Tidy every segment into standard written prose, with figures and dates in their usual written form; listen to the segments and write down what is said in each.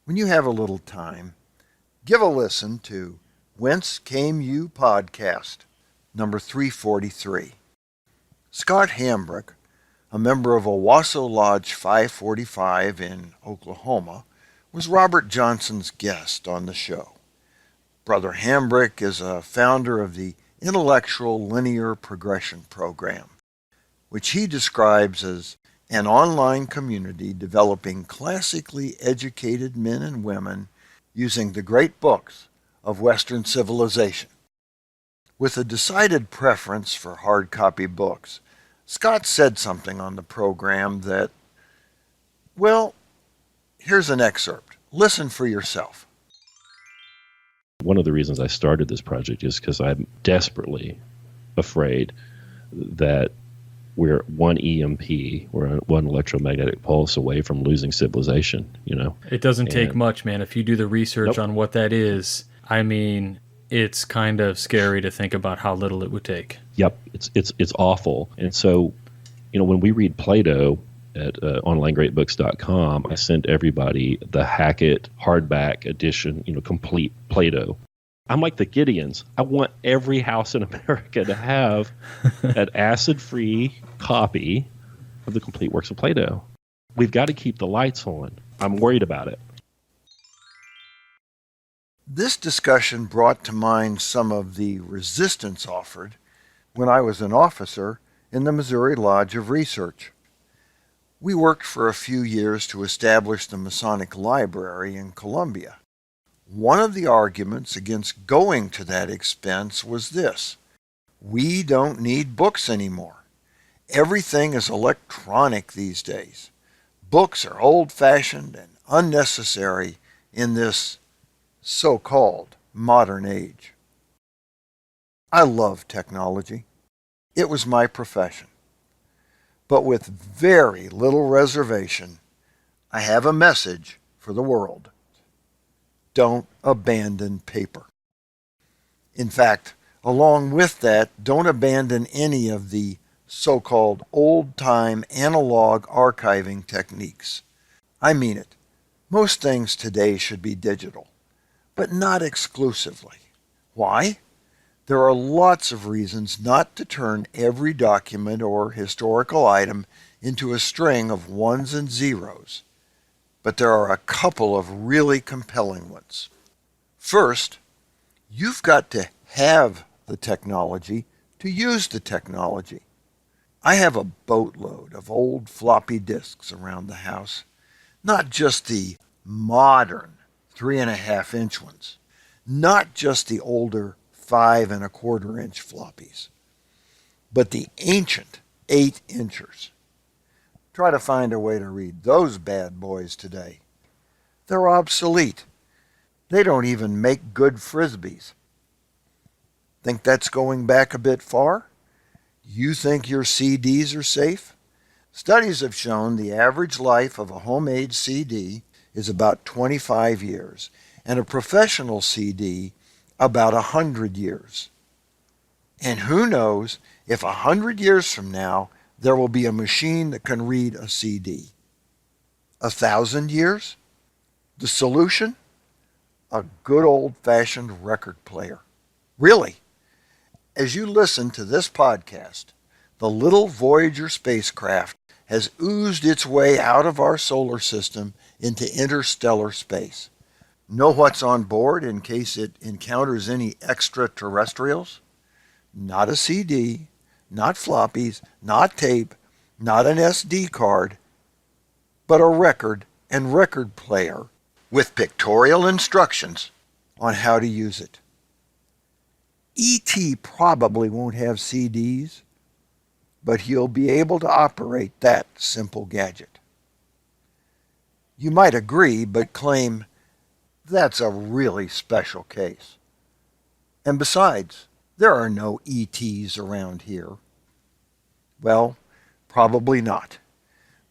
When you have a little time, give a listen to Whence Came You podcast, number 343. Scott Hambrick, a member of Owasso Lodge 545 in Oklahoma, was Robert Johnson's guest on the show. Brother Hambrick is a founder of the Intellectual Linear Progression Program, which he describes as an online community developing classically educated men and women using the great books of Western civilization. With a decided preference for hard copy books, Scott said something on the program that, well, here's an excerpt. Listen for yourself. One of the reasons I started this project is because I'm desperately afraid that we're one EMP, we're one electromagnetic pulse away from losing civilization, It doesn't take much, man. If you do the research on what that is, it's kind of scary to think about how little it would take. Yep, it's awful. And so, when we read Plato at onlinegreatbooks.com, I send everybody the Hackett hardback edition, complete Plato. I'm like the Gideons. I want every house in America to have an acid-free copy of the complete works of Plato. We've got to keep the lights on. I'm worried about it. This discussion brought to mind some of the resistance offered when I was an officer in the Missouri Lodge of Research. We worked for a few years to establish the Masonic Library in Columbia. One of the arguments against going to that expense was this: we don't need books anymore. Everything is electronic these days. Books are old-fashioned and unnecessary in this so-called modern age. I love technology. It was my profession. But with very little reservation, I have a message for the world. Don't abandon paper. In fact, along with that, don't abandon any of the so-called old-time analog archiving techniques. I mean it. Most things today should be digital, but not exclusively. Why? There are lots of reasons not to turn every document or historical item into a string of ones and zeros, but there are a couple of really compelling ones. First, you've got to have the technology to use the technology. I have a boatload of old floppy disks around the house, not just the modern 3.5-inch ones, not just the older 5.25-inch floppies, but the ancient 8-inchers. Try to find a way to read those bad boys today. They're obsolete. They don't even make good frisbees. Think that's going back a bit far? You think your CDs are safe? Studies have shown the average life of a homemade CD is about 25 years, and a professional CD about 100 years. And who knows if 100 years from now there will be a machine that can read a CD. 1,000 years? The solution? A good old-fashioned record player. Really, as you listen to this podcast, the little Voyager spacecraft has oozed its way out of our solar system into interstellar space. Know what's on board in case it encounters any extraterrestrials? Not a CD, not floppies, not tape, not an SD card, but a record and record player with pictorial instructions on how to use it. E.T. probably won't have CDs, but he'll be able to operate that simple gadget. You might agree, but claim that's a really special case. And besides, there are no ETs around here. Well, probably not.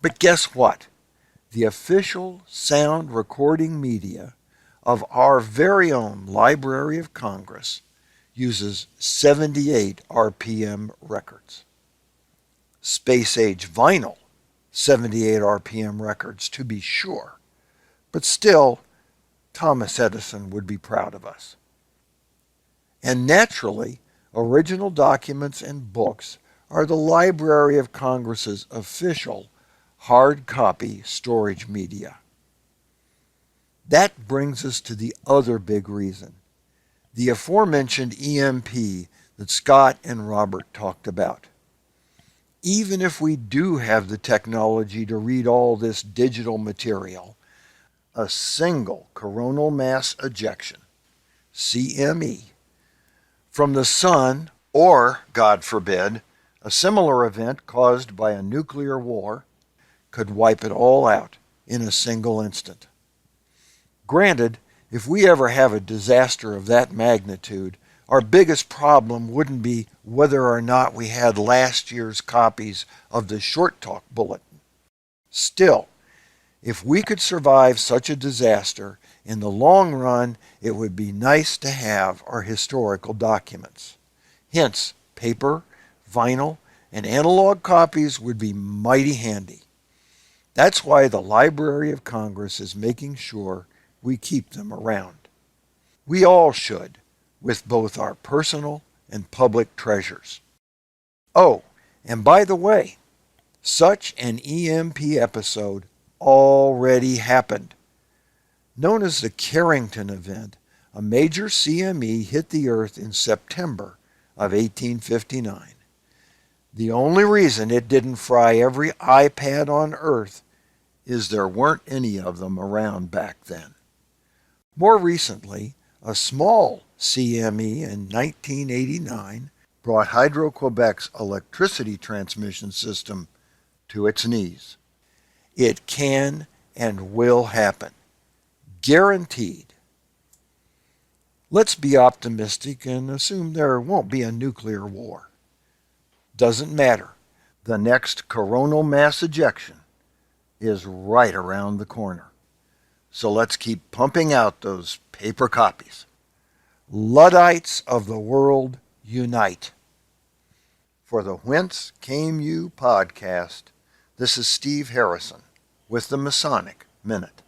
But guess what? The official sound recording media of our very own Library of Congress uses 78 RPM records. Space age vinyl, 78 RPM records to be sure, but still Thomas Edison would be proud of us. And naturally, original documents and books are the Library of Congress's official hard copy storage media. That brings us to the other big reason, the aforementioned EMP that Scott and Robert talked about. Even if we do have the technology to read all this digital material, a single coronal mass ejection, CME, from the sun, or, God forbid, a similar event caused by a nuclear war, could wipe it all out in a single instant. Granted, if we ever have a disaster of that magnitude, our biggest problem wouldn't be whether or not we had last year's copies of the Short Talk Bulletin. Still, if we could survive such a disaster, in the long run, it would be nice to have our historical documents. Hence, paper, vinyl, and analog copies would be mighty handy. That's why the Library of Congress is making sure we keep them around. We all should, with both our personal and public treasures. Oh, and by the way, such an EMP episode already happened. Known as the Carrington event, a major CME hit the Earth in September of 1859. The only reason it didn't fry every iPad on Earth is there weren't any of them around back then. More recently, a small CME in 1989 brought Hydro-Quebec's electricity transmission system to its knees. It can and will happen. Guaranteed. Let's be optimistic and assume there won't be a nuclear war. Doesn't matter. The next coronal mass ejection is right around the corner. So let's keep pumping out those paper copies. Luddites of the world, unite. For the Whence Came You podcast, this is Steve Harrison with the Masonic Minute.